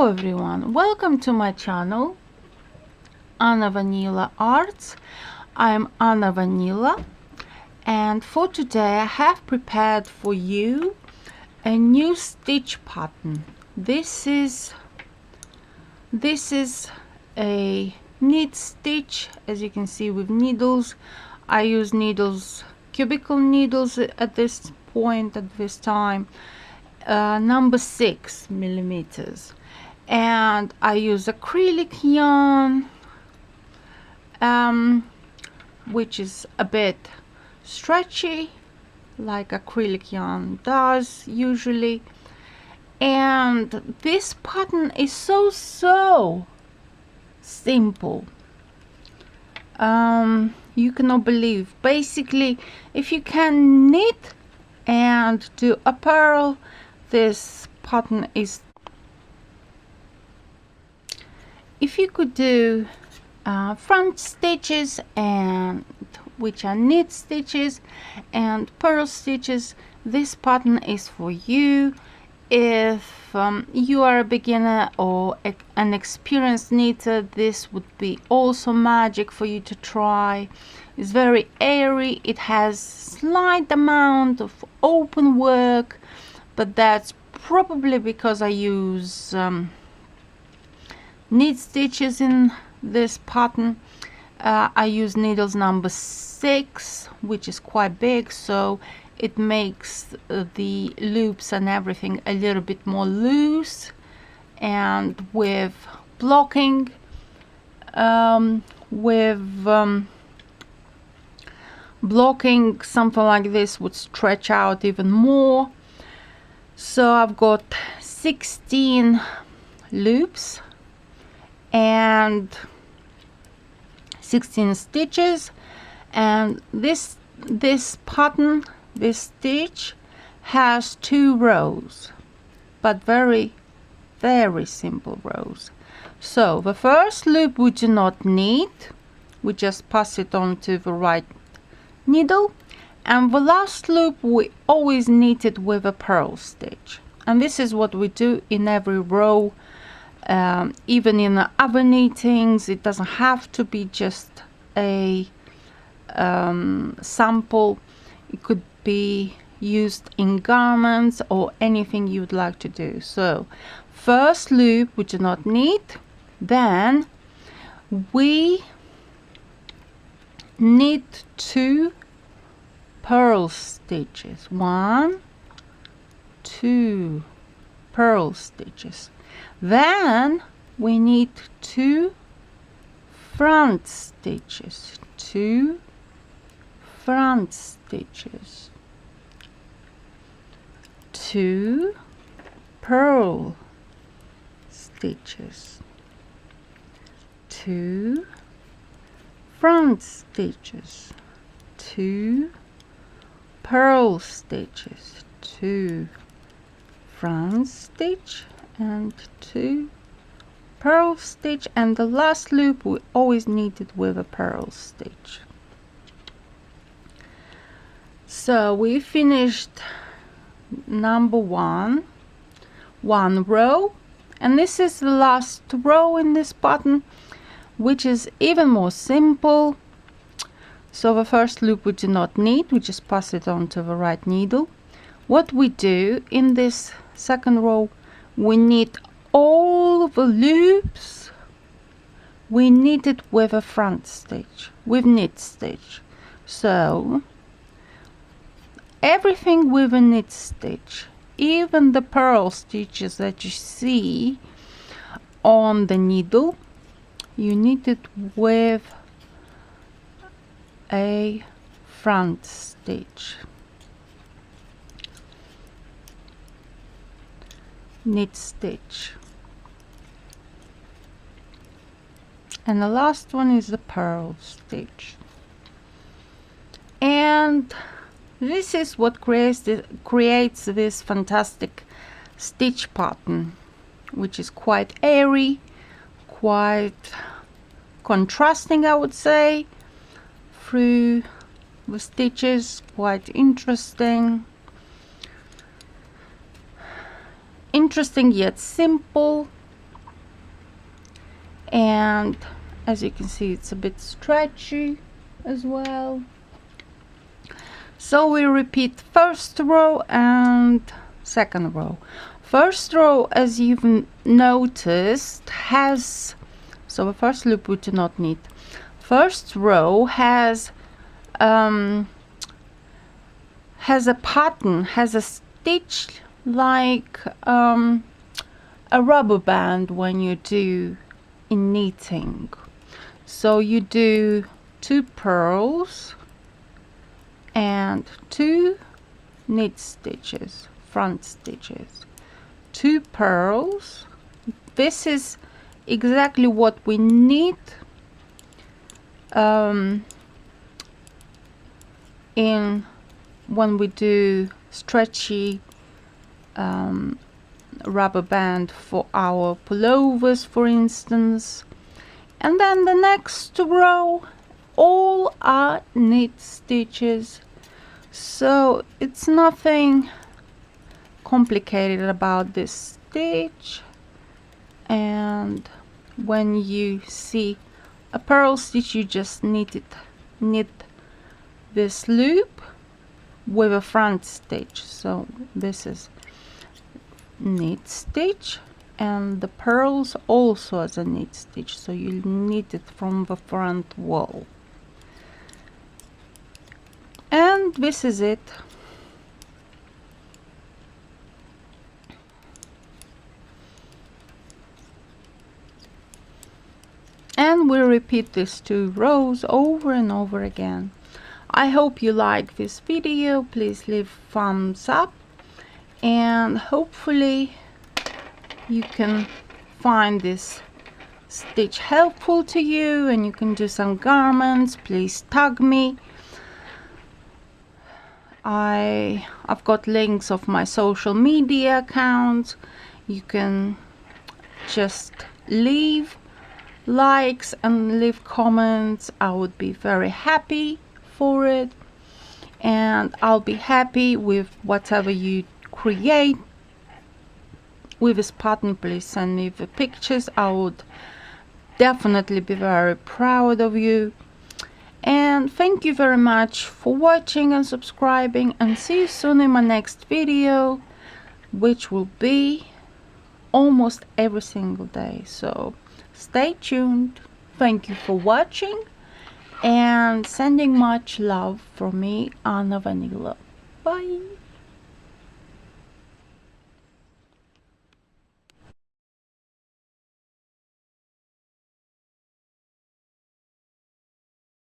Hello everyone, welcome to my channel Anna Vanila Arts. I'm Anna Vanila, and for today I have prepared for you a new stitch pattern. This is a knit stitch, as you can see, with needles. I use needles, cubicle needles at this point, at this time, number 6 millimeters, and I use acrylic yarn, which is a bit stretchy, like acrylic yarn does usually. And this pattern is so simple. You cannot believe. Basically, if you can knit and do a purl, this pattern is. If you could do front stitches, and which are knit stitches, and purl stitches, this pattern is for you. If you are a beginner or an experienced knitter, this would be also magic for you to try. It's very airy, it has slight amount of open work, but that's probably because I use knit stitches in this pattern. I use needles number 6, which is quite big, so it makes the loops and everything a little bit more loose. And with blocking, blocking, something like this would stretch out even more. So I've got 16 loops and 16 stitches, and this pattern, this stitch has 2 rows, but very simple rows. So the first loop we do not need, we just pass it on to the right needle, and the last loop we always knit it with a purl stitch. And this is what we do in every row. Even in the other knittings, it doesn't have to be just a sample. It could be used in garments or anything you'd like to do. So first loop we do not knit, then we knit 2 purl stitches, 1, 2 purl stitches. Then we knit 2 front stitches, 2 front stitches, 2 purl stitches, 2 front stitches, 2 purl stitches, 2 front stitch, and 2 purl stitch, and the last loop we always knit it with a purl stitch. So we finished number 1 row, and this is the last row in this pattern, which is even more simple. So the first loop we do not knit, we just pass it on to the right needle. What we do in this second row, we knit all the loops, we knit it with a front stitch, with knit stitch. So everything with a knit stitch, even the purl stitches that you see on the needle, you knit it with a front stitch. Knit stitch, and the last one is the purl stitch. And this is what creates this fantastic stitch pattern, which is quite airy, quite contrasting, I would say, through the stitches, quite interesting. Interesting yet simple. and as you can see, it's a bit stretchy as well. So we repeat first row and second row. First row, as you've noticed, has, so the first loop we do not need. First row has a pattern, has a stitch like a rubber band when you do in knitting. So you do 2 purls and 2 knit stitches, front stitches, 2 purls. This is exactly what we need in when we do stretchy rubber band for our pullovers, for instance. And then the next row, all are knit stitches, so it's nothing complicated about this stitch. And when you see a purl stitch, you just knit this loop with a front stitch. So this is knit stitch, and the purls also as a knit stitch, so you knit it from the front wall. And this is it. And we repeat these 2 rows over and over again. I hope you like this video. Please leave thumbs up, and hopefully you can find this stitch helpful to you and you can do some garments. Please tag me. I've got links of my social media accounts. You can just leave likes and leave comments. I would be very happy for it, and I'll be happy with whatever you create with this pattern. Please send me the pictures. I would definitely be very proud of you. And thank you very much for watching and subscribing, and see you soon in my next video, which will be almost every single day. So stay tuned. Thank you for watching, and sending much love from me, Vanila. Bye.